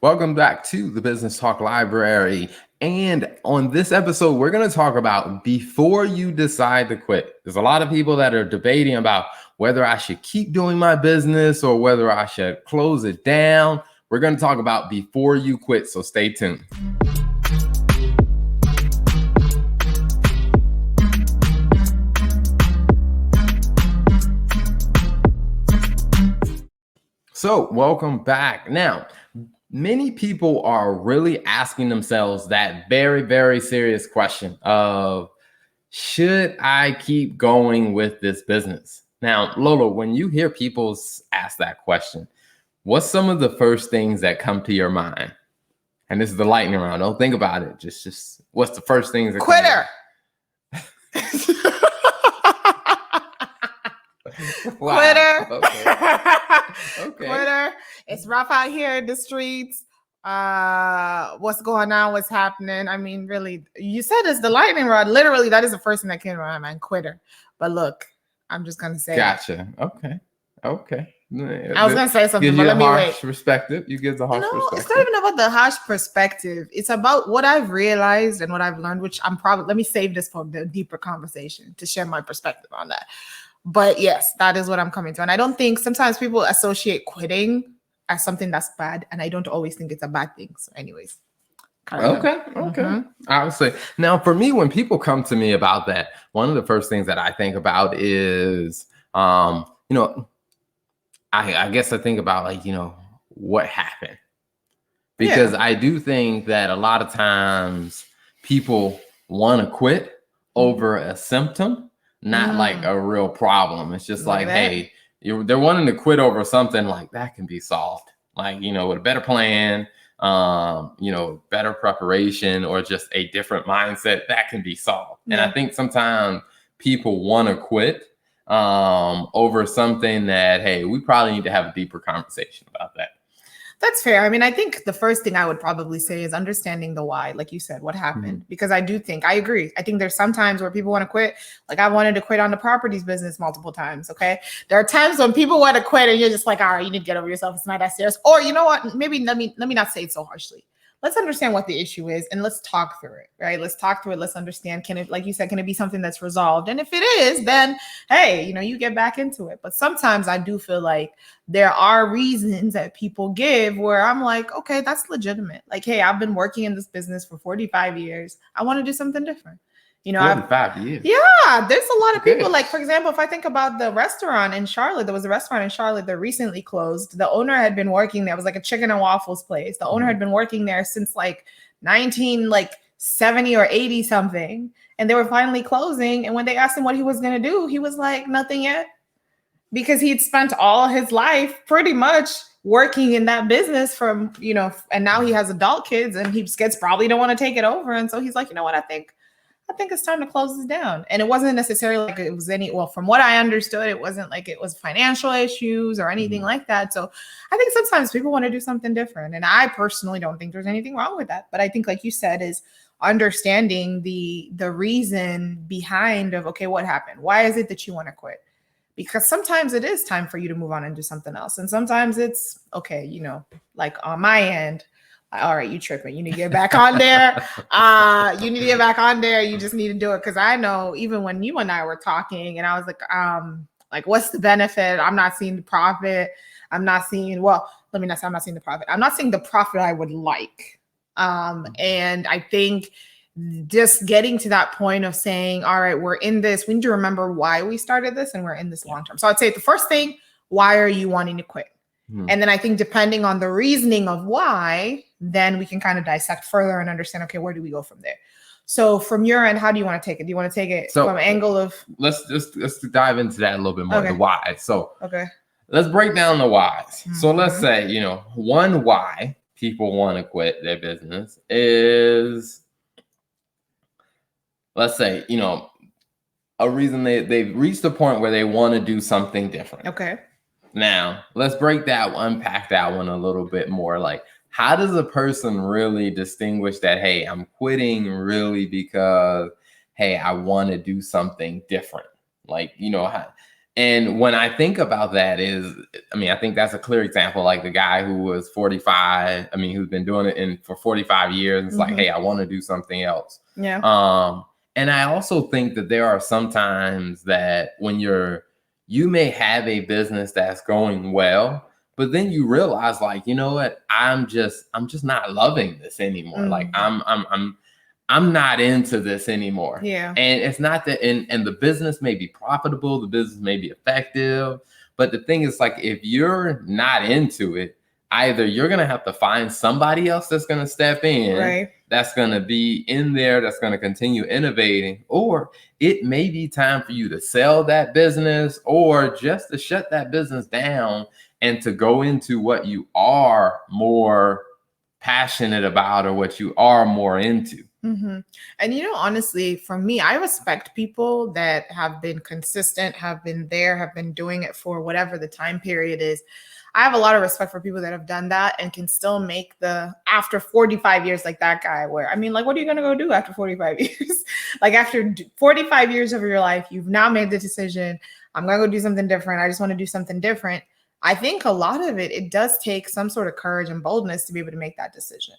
Welcome back to the Business Talk Library. And on this episode, we're going to talk about before you decide to quit. There's a lot of people that are debating about whether I should keep doing my business or whether I should close it down. We're going to talk about before you quit, so stay tuned. So, welcome back. Now, many people are really asking themselves that very, very serious question of, should I keep going with this business? Now, Lola, when you hear people ask that question, what's some of the first things that come to your mind? And this is the lightning round. Don't think about it. Just what's the first things that Quitter. Wow. Quitter. Okay. Quitter. It's rough out here in the streets. What's going on? What's happening? I mean, really, you said it's the lightning rod. Literally, that is the first thing that came to my mind. Quitter. But look, I'm just gonna say. Gotcha. Okay. I was gonna say something, Gives but you let a me harsh wait. perspective. You give the harsh perspective. It's not even about the harsh perspective. It's about what I've realized and what I've learned, which let me save this for the deeper conversation to share my perspective on that. But yes, that is what I'm coming to. And I don't think sometimes people associate quitting as something that's bad. And I don't always think it's a bad thing. So anyways. Okay. I would say now for me, when people come to me about that, one of the first things that I think about is, I guess I think about what happened, because I do think that a lot of times people want to quit over a symptom, not like a real problem. It's just like, hey, they're wanting to quit over something like that can be solved, like, with a better plan, better preparation, or just a different mindset that can be solved. And I think sometimes people want to quit over something that, hey, we probably need to have a deeper conversation about that. That's fair. I mean, I think the first thing I would probably say is understanding the why, like you said, what happened. Because I agree. I think there's some times where people want to quit. Like I wanted to quit on the properties business multiple times. Okay. There are times when people want to quit and you're just like, all right, you need to get over yourself. It's not that serious. Or you know what? Maybe let me not say it so harshly. Let's understand what the issue is and let's talk through it, right? Let's talk through it. Let's understand. Can it, like you said, can it be something that's resolved? And if it is, then, hey, you get back into it. But sometimes I do feel like there are reasons that people give where I'm like, okay, that's legitimate. Like, hey, I've been working in this business for 45 years. I want to do something different. 45 years. Yeah, there's a lot of people. Like, for example, if I think about the restaurant in Charlotte, there was a restaurant in Charlotte that recently closed. The owner had been working there. It was like a chicken and waffles place. The owner had been working there since like 1970 or 80 something. And they were finally closing. And when they asked him what he was going to do, he was like, nothing yet. Because he'd spent all his life pretty much working in that business from, and now he has adult kids and his kids probably don't want to take it over. And so he's like, you know what, I think it's time to close this down. And it wasn't necessarily like it was from what I understood, it wasn't like it was financial issues or anything like that. So I think sometimes people want to do something different. And I personally don't think there's anything wrong with that. But I think, like you said, is understanding the reason behind of, okay, what happened? Why is it that you want to quit? Because sometimes it is time for you to move on and do something else. And sometimes it's, okay, like on my end, all right, you tripping. You need to get back on there. You need to get back on there. You just need to do it. Because I know even when you and I were talking and I was like, what's the benefit? I'm not seeing the profit. I'm not seeing, well, let me not say I'm not seeing the profit. I'm not seeing the profit I would like. And I think just getting to that point of saying, all right, we're in this. We need to remember why we started this and we're in this long term. So I'd say the first thing, why are you wanting to quit? And then I think depending on the reasoning of why, then we can kind of dissect further and understand, okay, where do we go from there? So from your end, how do you want to take it? Do you want to take it from an angle of? Let's dive into that a little bit more, the why. So let's break down the whys. So let's say, one why people want to quit their business is, let's say, a reason they've reached a point where they want to do something different. Okay. Now, let's unpack that one a little bit more. Like, how does a person really distinguish that, hey, I'm quitting really because, hey, I want to do something different? Like, And when I think about that I think that's a clear example, like the guy who was 45, who's been doing it for 45 years. It's like, hey, I want to do something else. Yeah. And I also think that there are some times that when you may have a business that's going well, but then you realize, like, you know what, I'm just not loving this anymore. Like I'm not into this anymore. Yeah. And it's not that, and the business may be profitable, the business may be effective, but the thing is, like, if you're not into it, either you're going to have to find somebody else that's going to step in, right, that's going to be in there, that's going to continue innovating, or it may be time for you to sell that business or just to shut that business down and to go into what you are more passionate about or what you are more into. Mm-hmm. And honestly, for me, I respect people that have been consistent, have been there, have been doing it for whatever the time period is. I have a lot of respect for people that have done that and can still make after 45 years, like that guy, where, like, what are you going to go do after 45 years? Like, after 45 years of your life, you've now made the decision, I'm going to go do something different. I just want to do something different. I think a lot of it does take some sort of courage and boldness to be able to make that decision.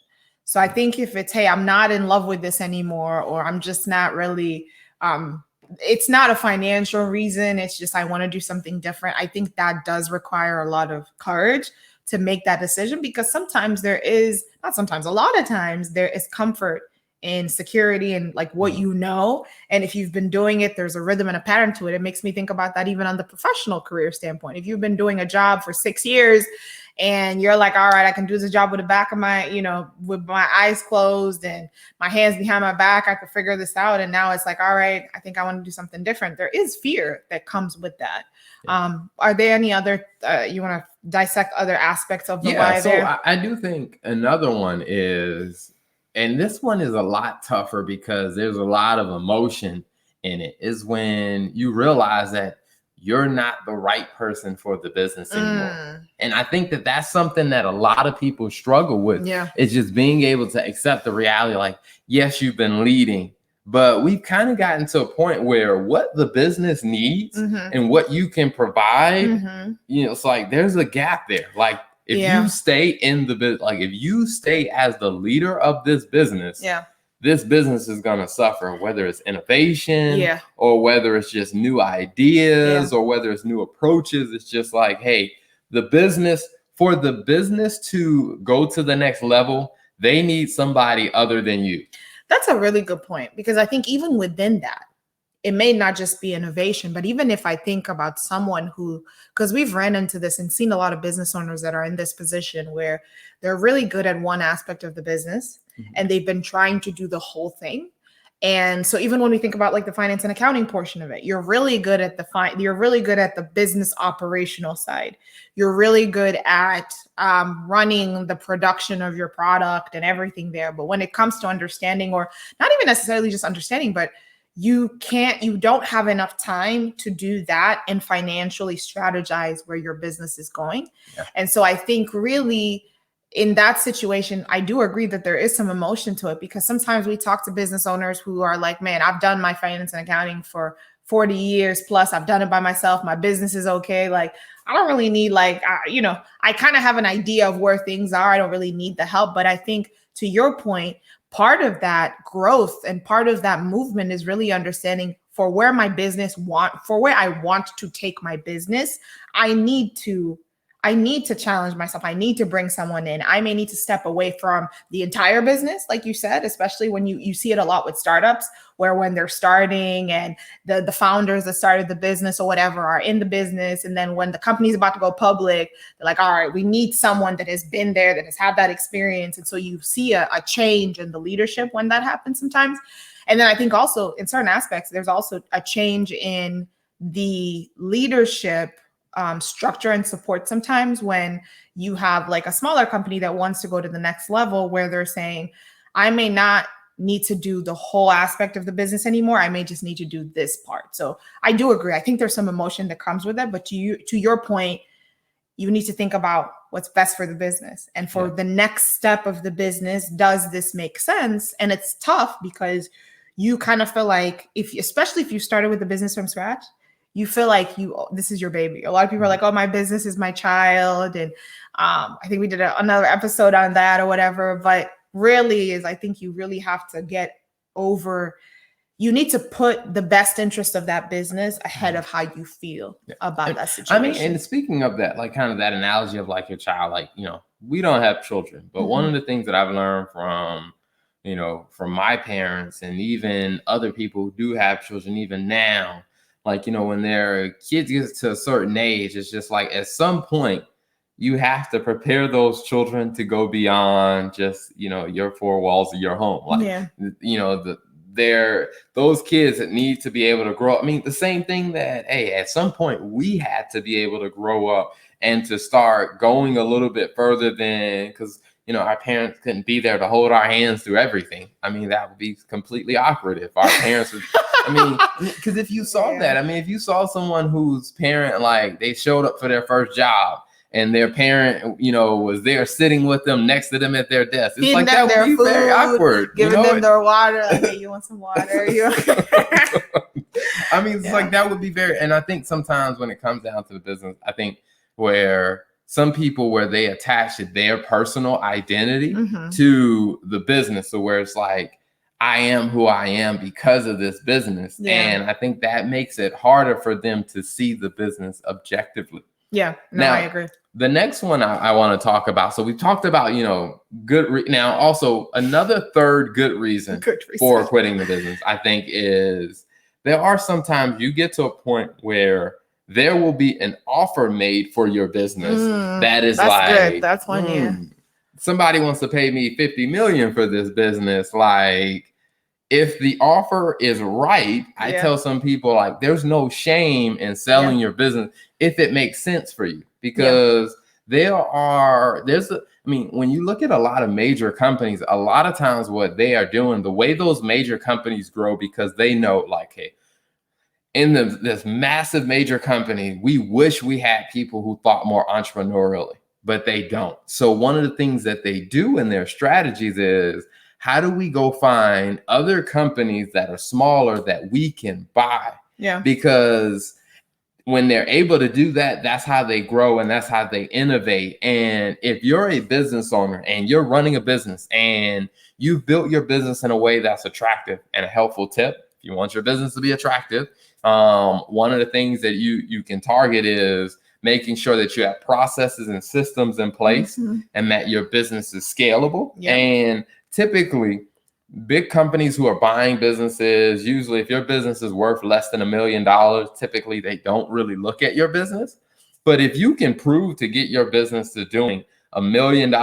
So I think if it's, hey, I'm not in love with this anymore, or I'm just not really, it's not a financial reason, it's just I want to do something different. I think that does require a lot of courage to make that decision, because sometimes a lot of times there is comfort in security and like what you know. And if you've been doing it, there's a rhythm and a pattern to it. It makes me think about that even on the professional career standpoint. If you've been doing a job for 6 years, and you're like, all right, I can do this job with the back of my, with my eyes closed and my hands behind my back, I could figure this out. And now it's like, all right, I think I want to do something different. There is fear that comes with that. Yeah. Are there any other, you want to dissect other aspects of the why there? So I do think another one is, and this one is a lot tougher because there's a lot of emotion in it, is when you realize that you're not the right person for the business anymore. And I think that that's something that a lot of people struggle with. Yeah. It's just being able to accept the reality, like, yes, you've been leading, but we've kind of gotten to a point where what the business needs and what you can provide, it's like there's a gap there. Like, if you stay in the business, like if you stay as the leader of this business, this business is going to suffer, whether it's innovation or whether it's just new ideas or whether it's new approaches. It's just like, hey, for the business to go to the next level, they need somebody other than you. That's a really good point, because I think even within that, it may not just be innovation, but even if I think about someone who, because we've ran into this and seen a lot of business owners that are in this position where they're really good at one aspect of the business and they've been trying to do the whole thing. And so even when we think about like the finance and accounting portion of it, you're really good at the business operational side. You're really good at running the production of your product and everything there. But when it comes to understanding, or not even necessarily just understanding, but you don't have enough time to do that and financially strategize where your business is going. Yeah. And so I think really in that situation, I do agree that there is some emotion to it, because sometimes we talk to business owners who are like, man, I've done my finance and accounting for 40 years plus. I've done it by myself. My business is okay. Like, I don't really need I kind of have an idea of where things are. I don't really need the help. But I think to your point, part of that growth and part of that movement is really understanding for where I want to take my business. I need to challenge myself. I need to bring someone in. I may need to step away from the entire business, like you said, especially when you see it a lot with startups, where when they're starting and the founders that started the business or whatever are in the business. And then when the company's about to go public, they're like, all right, we need someone that has been there, that has had that experience. And so you see a change in the leadership when that happens sometimes. And then I think also in certain aspects, there's also a change in the leadership structure and support sometimes when you have like a smaller company that wants to go to the next level, where they're saying, I may not need to do the whole aspect of the business anymore. I may just need to do this part. So I do agree. I think there's some emotion that comes with it, but to your point, you need to think about what's best for the business. And for the next step of the business, does this make sense? And it's tough because you kind of feel like especially if you started with the business from scratch, you feel like this is your baby. A lot of people are like, oh, my business is my child. And I think we did another episode on that or whatever. But really I think you really have to get over, you need to put the best interest of that business ahead of how you feel about that situation. I mean, and speaking of that, like kind of that analogy of like your child, like, we don't have children, but one of the things that I've learned from, from my parents and even other people who do have children, even now, like, when their kids get to a certain age, it's just like at some point you have to prepare those children to go beyond just, your four walls of your home. Like, those kids that need to be able to grow up. I mean, the same thing that, hey, at some point we had to be able to grow up and to start going a little bit further than, because, our parents couldn't be there to hold our hands through everything. I mean, that would be completely awkward if our parents would, I mean, because if you saw that, I mean, if you saw someone whose parent, like, they showed up for their first job and their parent, was there sitting with them next to them at their desk, it's like that would be very awkward. Giving them their water, like, hey, you want some water? I mean, it's like that would be very, and I think sometimes when it comes down to the business, I think where some people, where they attach their personal identity to the business, so where it's like, I am who I am because of this business. And I think that makes it harder for them to see the business objectively. Yeah, no, now, I agree. The next one I want to talk about. So we've talked about, now also another third good reason for quitting the business, I think, is there are sometimes you get to a point where there will be an offer made for your business that is like, good. That's one, somebody wants to pay me $50 million for this business. Like, if the offer is right, I tell some people, like, there's no shame in selling your business if it makes sense for you, because when you look at a lot of major companies, a lot of times what they are doing, the way those major companies grow, because they know, like, hey, in this massive major company, we wish we had people who thought more entrepreneurially, but they don't. So one of the things that they do in their strategies is, how do we go find other companies that are smaller that we can buy? Yeah. Because when they're able to do that, that's how they grow and that's how they innovate. And if you're a business owner and you're running a business and you've built your business in a way that's attractive, and a helpful tip, if you want your business to be attractive, one of the things that you can target is making sure that you have processes and systems in place and that your business is scalable. And typically, big companies who are buying businesses, usually if your business is worth less than $1 million, typically they don't really look at your business. But if you can prove to get your business to doing $1 million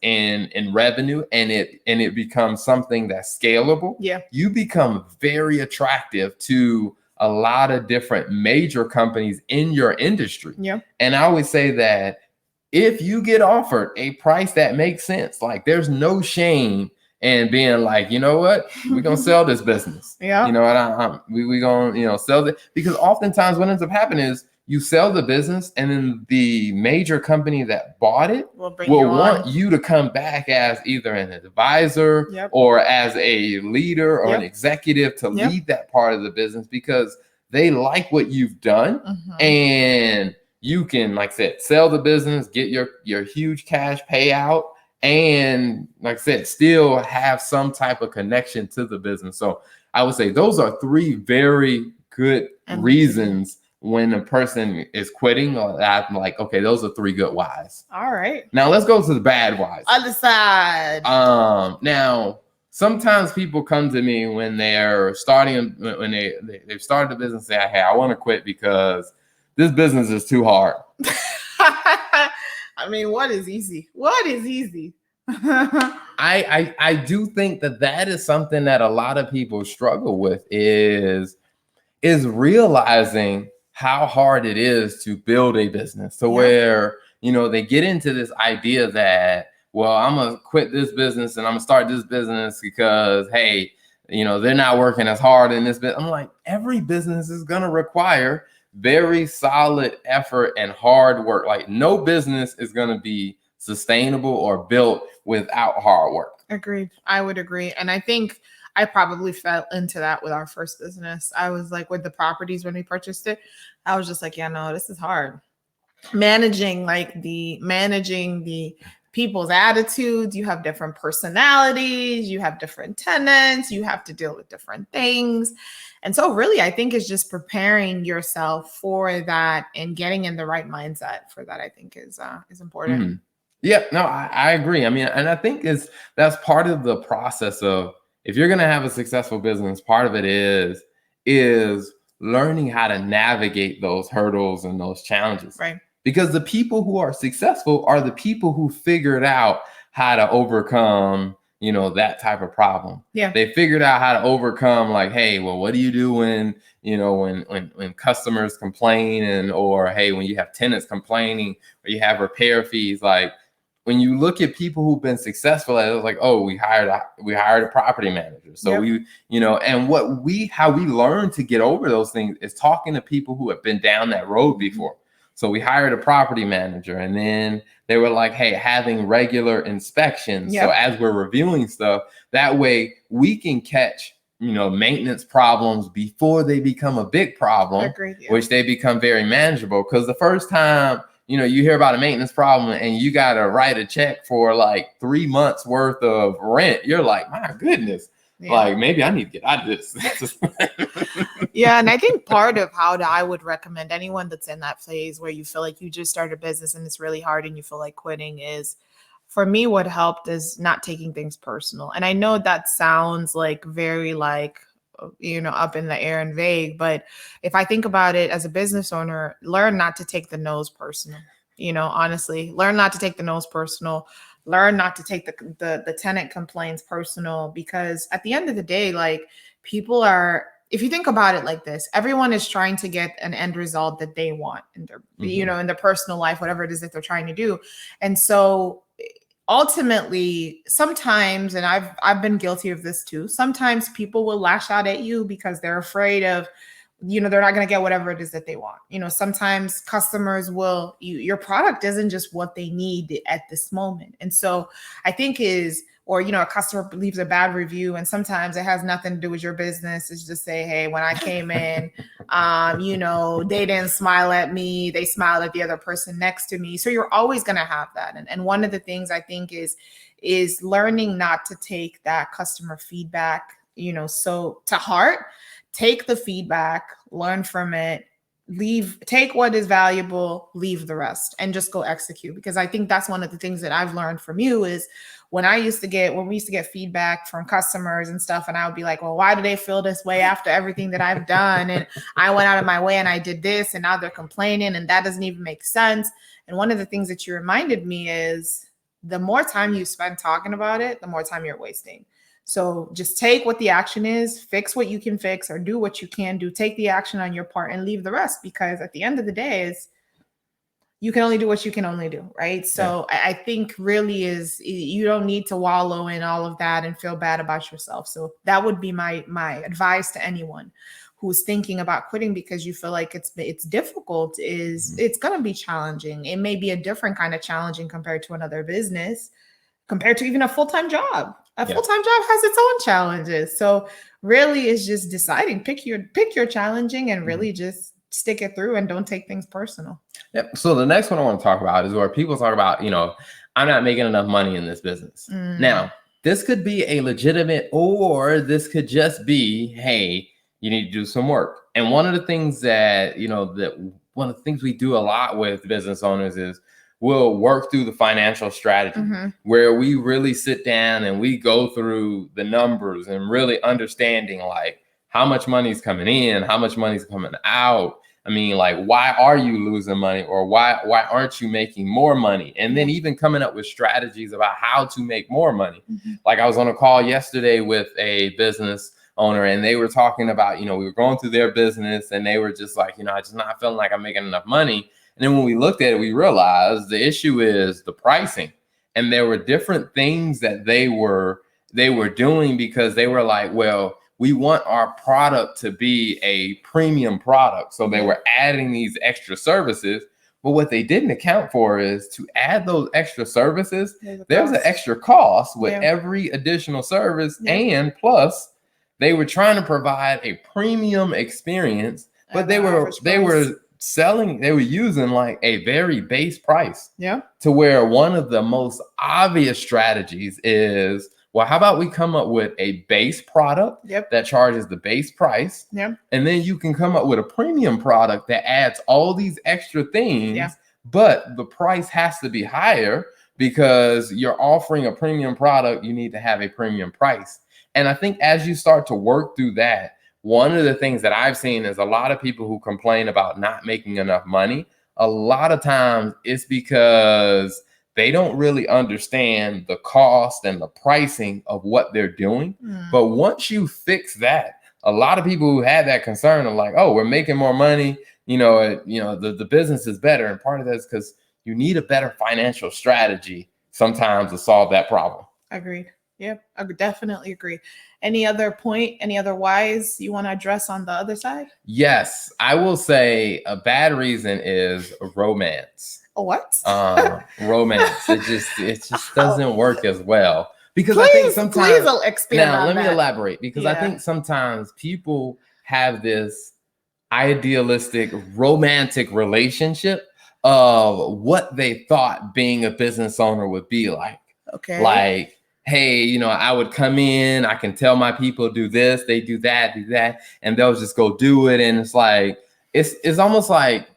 in revenue, and it becomes something that's scalable, you become very attractive to a lot of different major companies in your industry. And I always say that if you get offered a price that makes sense, like, there's no shame in being like, you know what, we're gonna sell this business. You know what, we gonna sell it, because oftentimes what ends up happening is you sell the business, and then the major company that bought it will want you to come back as either an advisor or as a leader or an executive to lead that part of the business, because they like what you've done. And you can, like I said, sell the business, get your huge cash payout, and, like I said, still have some type of connection to the business. So I would say those are three very good reasons when a person is quitting, or I'm like, okay, those are three good whys. All right. Now let's go to the bad whys. Other side. Now, sometimes people come to me when they're starting, when they've started the business, and say, hey, I want to quit because this business is too hard. I mean, what is easy? What is easy? I do think that is something that a lot of people struggle with, is realizing how hard it is to build a business. So where, they get into this idea that, well, I'm going to quit this business and I'm going to start this business because, hey, they're not working as hard in this business. I'm like, every business is going to require very solid effort and hard work. Like, no business is going to be sustainable or built without hard work. Agreed. I would agree. And I think I probably fell into that with our first business. I was like, with the properties when we purchased it, I was just like, yeah, no, this is hard. Managing the people's attitudes. You have different personalities, you have different tenants, you have to deal with different things. And so really, I think it's just preparing yourself for that and getting in the right mindset for that, I think is important. Mm-hmm. Yeah, no, I agree. I mean, and I think that's part of the process of, if you're going to have a successful business, part of it is learning how to navigate those hurdles and those challenges. Right. Because the people who are successful are the people who figured out how to overcome, that type of problem. Yeah. They figured out how to overcome, like, hey, well, what do you do when, when customers complain, or hey, when you have tenants complaining, or you have repair fees. Like, when you look at people who've been successful at it, it's like, oh, we hired a property manager. So Yep. and how we learn to get over those things is talking to people who have been down that road before. So we hired a property manager, and then they were like, hey, having regular inspections. Yep. So as we're reviewing stuff, that way we can catch, maintenance problems before they become a big problem. Agreed, yeah. Which they become very manageable. Because the first time, you hear about a maintenance problem and you got to write a check for like 3 months worth of rent, you're like, my goodness. Yeah. Like, maybe I need to get out of this. Yeah. And I think part of how I would recommend anyone that's in that phase where you feel like you just started a business and it's really hard and you feel like quitting is, for me, what helped is not taking things personal. And I know that sounds like very up in the air and vague, but if I think about it as a business owner, learn not to take the no's personal. Honestly, learn not to take the no's personal. Learn not to take the tenant complaints personal, because at the end of the day, like, people are, if you think about it like this, everyone is trying to get an end result that they want in their, in their personal life, whatever it is that they're trying to do. And so ultimately, sometimes, and I've been guilty of this too, sometimes people will lash out at you because they're afraid of, they're not going to get whatever it is that they want. Sometimes customers will, your product isn't just what they need at this moment. And so I think a customer leaves a bad review, and sometimes it has nothing to do with your business. It's just say, hey, when I came in, they didn't smile at me. They smiled at the other person next to me. So you're always going to have that. And one of the things I think is learning not to take that customer feedback, so to heart. Take the feedback, learn from it, take what is valuable, leave the rest, and just go execute. Because I think that's one of the things that I've learned from you is when we used to get feedback from customers and stuff, and I would be like, well, why do they feel this way after everything that I've done? And I went out of my way and I did this, and now they're complaining, and that doesn't even make sense. And one of the things that you reminded me is the more time you spend talking about it, the more time you're wasting. So just take what the action is, fix what you can fix, or do what you can do. Take the action on your part and leave the rest, because at the end of the day, you can only do what you can only do, right? So yeah. I think really you don't need to wallow in all of that and feel bad about yourself. So that would be my advice to anyone who's thinking about quitting because you feel like it's difficult. It's going to be challenging. It may be a different kind of challenging compared to another business, compared to even a full-time job. A full-time job has its own challenges. So really it's just deciding, pick your challenging and really just stick it through and don't take things personal. Yep. So the next one I want to talk about is where people talk about, I'm not making enough money in this business. Now, this could be a legitimate, or this could just be, hey, you need to do some work. And one of the things that one of the things we do a lot with business owners is we'll work through the financial strategy where we really sit down and we go through the numbers and really understanding like how much money is coming in, how much money is coming out. I mean, like, why are you losing money, or why aren't you making more money? And then even coming up with strategies about how to make more money. Like, I was on a call yesterday with a business owner, and they were talking about, we were going through their business, and they were just like, I just not feeling like I'm making enough money. And then when we looked at it, we realized the issue is the pricing. And there were different things that they were doing because they were like, well, we want our product to be a premium product. So they were adding these extra services. But what they didn't account for is to add those extra services, there's an extra cost with every additional service. And plus, They were trying to provide a premium experience, but they were using like a very base price. Yeah. To where one of the most obvious strategies is, well, how about we come up with a base product that charges the base price? Yeah. And then you can come up with a premium product that adds all these extra things, but the price has to be higher because you're offering a premium product. You need to have a premium price. And I think as you start to work through that, one of the things that I've seen is a lot of people who complain about not making enough money. A lot of times it's because they don't really understand the cost and the pricing of what they're doing. But once you fix that, a lot of people who had that concern are like, oh, we're making more money. The business is better. And part of that is because you need a better financial strategy sometimes to solve that problem. Agreed. Yep. I definitely agree. Any other whys you want to address on the other side? Yes. I will say a bad reason is romance. What? Romance. It just doesn't work as well. Because please, I think sometimes expand on let me that. elaborate, because I think sometimes people have this idealistic romantic relationship of what they thought being a business owner would be like. Okay. Like, hey, I would come in, I can tell my people do this, they do that, and they'll just go do it. And it's like, it's almost like,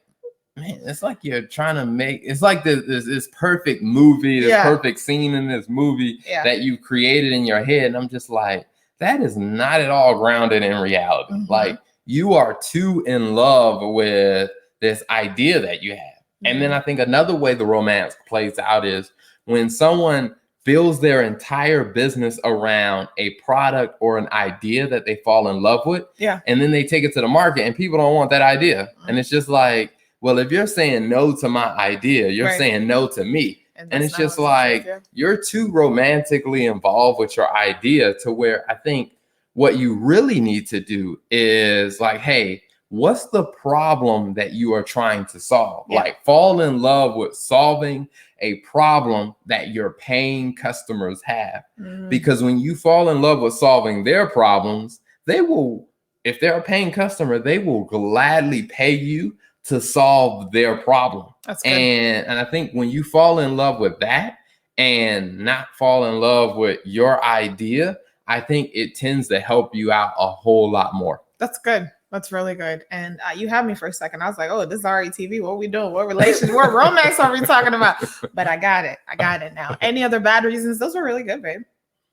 man, it's like you're trying to make, it's like this perfect movie, this perfect scene in this movie that you created in your head. And I'm just like, that is not at all grounded in reality. Like, you are too in love with this idea that you have. And then I think another way the romance plays out is when someone builds their entire business around a product or an idea that they fall in love with. Yeah. And then they take it to the market and people don't want that idea. And it's just like, well, if you're saying no to my idea, you're saying no to me. And it's just like, you're too romantically involved with your idea to where I think what you really need to do is like, hey, what's the problem that you are trying to solve? Yeah. Like, fall in love with solving a problem that your paying customers have. Because when you fall in love with solving their problems, they will, if they're a paying customer, they will gladly pay you to solve their problem. That's good. And I think when you fall in love with that and not fall in love with your idea, I think it tends to help you out a whole lot more. That's good. That's really good. And you had me for a second. I was like, oh, this is RETV. What are we doing? What relationship? What romance are we talking about? But I got it. I got it now. Any other bad reasons? Those were really good, babe.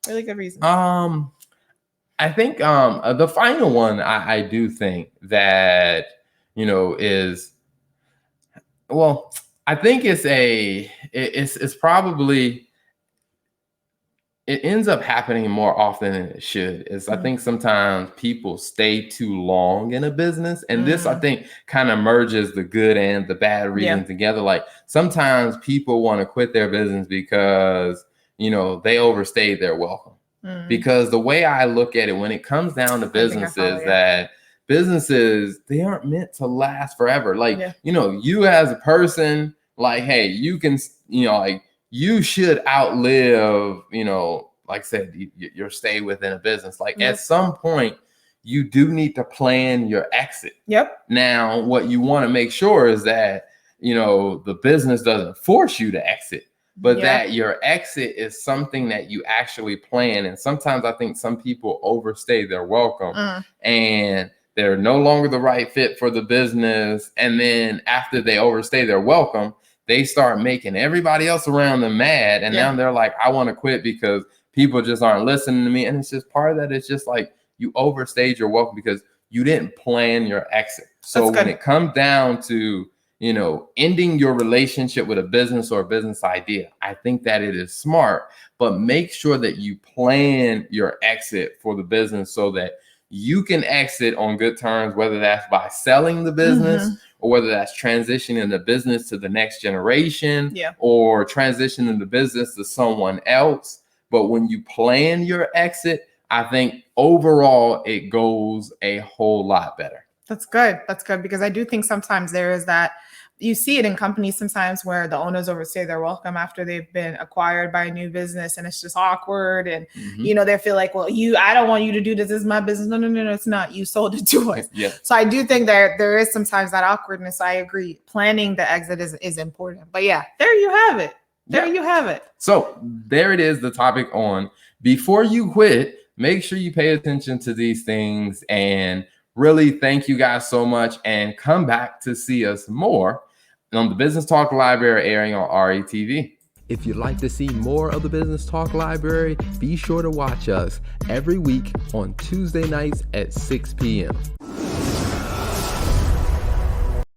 Really good reasons. I think the final one I do think that, is, well, I think it's probably, it ends up happening more often than it should. I think sometimes people stay too long in a business. And this, I think, kind of merges the good and the bad reasons together. Like, sometimes people want to quit their business because, they overstayed their welcome. Because the way I look at it, when it comes down to businesses, that businesses, they aren't meant to last forever. Like, you as a person, like, hey, you can, like, you should outlive, like I said, your stay within a business. Like, at some point, you do need to plan your exit. Yep. Now, what you want to make sure is that, the business doesn't force you to exit, but that your exit is something that you actually plan. And sometimes I think some people overstay their welcome and they're no longer the right fit for the business. And then after they overstay their welcome, they start making everybody else around them mad. And now they're like, I want to quit because people just aren't listening to me. And it's just part of that. It's just like you overstayed your welcome because you didn't plan your exit. So when it comes down to, ending your relationship with a business or a business idea, I think that it is smart, but make sure that you plan your exit for the business so that you can exit on good terms, whether that's by selling the business or whether that's transitioning the business to the next generation or transitioning the business to someone else. But when you plan your exit, I think overall it goes a whole lot better. That's good. That's good, because I do think sometimes there is that you see it in companies sometimes where the owners overstay their welcome after they've been acquired by a new business, and it's just awkward. And they feel like, well, I don't want you to do this. This is my business. No, it's not. You sold it to us. Yeah. So I do think that there is sometimes that awkwardness. I agree. Planning the exit is important. But yeah, there you have it. You have it. So there it is, the topic on before you quit. Make sure you pay attention to these things, and really thank you guys so much, and come back to see us more on the Business Talk Library airing on RETV. If you'd like to see more of the Business Talk Library, be sure to watch us every week on Tuesday nights at 6 p.m.